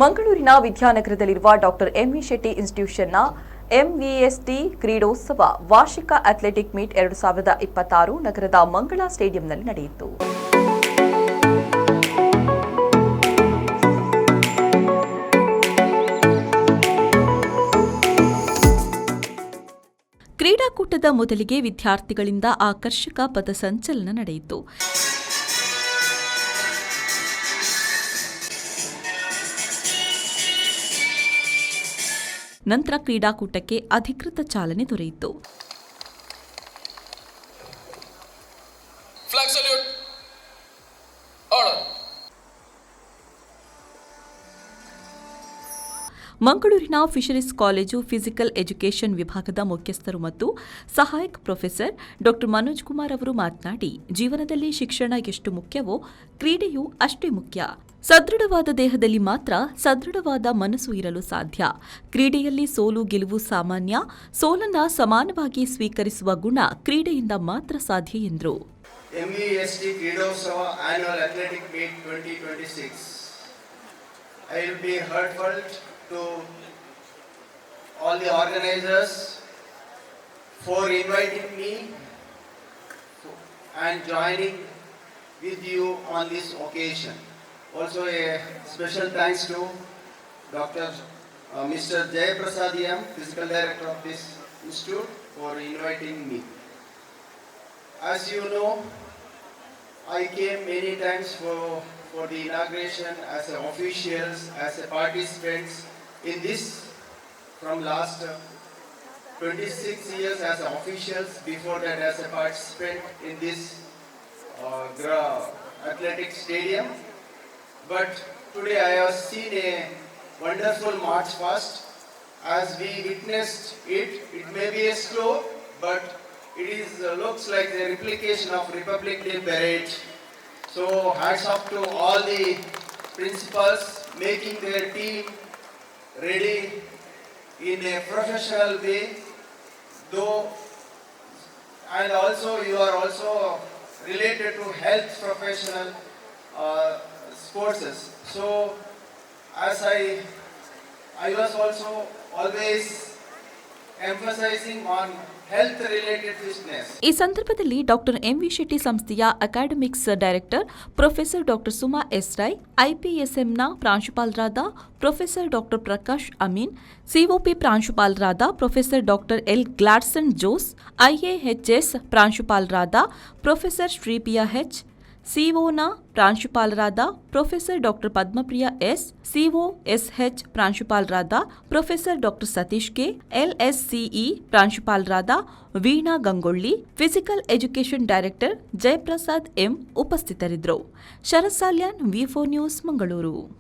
ಮಂಗಳೂರಿನ ವಿದ್ಯಾನಗರದಲ್ಲಿರುವ doctor M Shetty ಇನ್ಸ್ಟಿಟ್ಯೂಷನ್ನ ಎಂವಿಎಸ್ಟಿ ಕ್ರೀಡೋತ್ಸವ ವಾರ್ಷಿಕ athletic meet 2026 ನಗರದ ಮಂಗಳ ಸ್ಟೇಡಿಯಂನಲ್ಲಿ ನಡೆಯಿತು. ಕ್ರೀಡಾಕೂಟದ ಮೊದಲಿಗೆ ವಿದ್ಯಾರ್ಥಿಗಳಿಂದ ಆಕರ್ಷಕ ಪಥಸಂಚಲನ ನಡೆಯಿತು. ನಂತರ ಕ್ರೀಡಾಕೂಟಕ್ಕೆ ಅಧಿಕೃತ ಚಾಲನೆ ದೊರೆಯಿತು. ಮಂಗಳೂರಿನ ಫಿಶರೀಸ್ ಕಾಲೇಜು ಫಿಸಿಕಲ್ ಎಜುಕೇಷನ್ ವಿಭಾಗದ ಮುಖ್ಯಸ್ಥರು ಮತ್ತು ಸಹಾಯಕ ಪ್ರೊಫೆಸರ್ ಡಾ ಮನೋಜ್ ಕುಮಾರ್ ಅವರು ಮಾತನಾಡಿ, ಜೀವನದಲ್ಲಿ ಶಿಕ್ಷಣ ಎಷ್ಟು ಮುಖ್ಯವೋ ಕ್ರೀಡೆಯೂ ಅಷ್ಟೇ ಮುಖ್ಯ. ಸದೃಢವಾದ ದೇಹದಲ್ಲಿ ಮಾತ್ರ ಸದೃಢವಾದ ಮನಸ್ಸು ಇರಲು ಸಾಧ್ಯ. ಕ್ರೀಡೆಯಲ್ಲಿ ಸೋಲು ಗೆಲುವು ಸಾಮಾನ್ಯ, ಸೋಲನ್ನ ಸಮಾನವಾಗಿ ಸ್ವೀಕರಿಸುವ ಗುಣ ಕ್ರೀಡೆಯಿಂದ ಮಾತ್ರ ಸಾಧ್ಯ ಎಂದರು. MEST ಕ್ರೀಡೋತ್ಸವ annual athletic meet 2026. I will be heartfelt to all the organizers for inviting me and joining with you on this occasion. Also a special thanks to Mr. Jay Prasad M, Physical Director of this institute, for inviting me. As you know, I came many times for the inauguration as an officials, as a participants in this from last 26 years as an officials, before that as a participant in this athletic stadium. But today I have seen a wonderful march past. As we witnessed it may be a slow, but it is looks like the replication of Republic Day parade. So hats off to all the principals making their team ready in a professional way, though, and also you are also related to health professional sports. So as I was also always emphasizing on health related fitness. ಈ ಸಂದರ್ಭದಲ್ಲಿ doctor M ಶೆಟ್ಟಿ Shetty academics director professor doctor Suma S Rai, ಐಪಿಎಸ್ಎಂನ ಪ್ರಾಂಶುಪಾಲರಾದ professor doctor Prakash Amin, COP ಪ್ರಾಂಶುಪಾಲರಾದ professor doctor L Gladson Jose, IAHS ಪ್ರಾಂಶುಪಾಲರಾದ professor Shripriya H, ಸಿಒನ ಪ್ರಾಂಶುಪಾಲರಾದ professor doctor Padmapriya S, COSH ಪ್ರಾಂಶುಪಾಲರಾದ professor doctor Satish K, LSCE ಪ್ರಾಂಶುಪಾಲರಾದ Veena Gangolli, physical education director Jayaprasad M ಉಪಸ್ಥಿತರಿದ್ದರು. ಶರತ್ ಸಾಲ್ಯಾನ್, ವಿ4 ನ್ಯೂಸ್, ಮಂಗಳೂರು.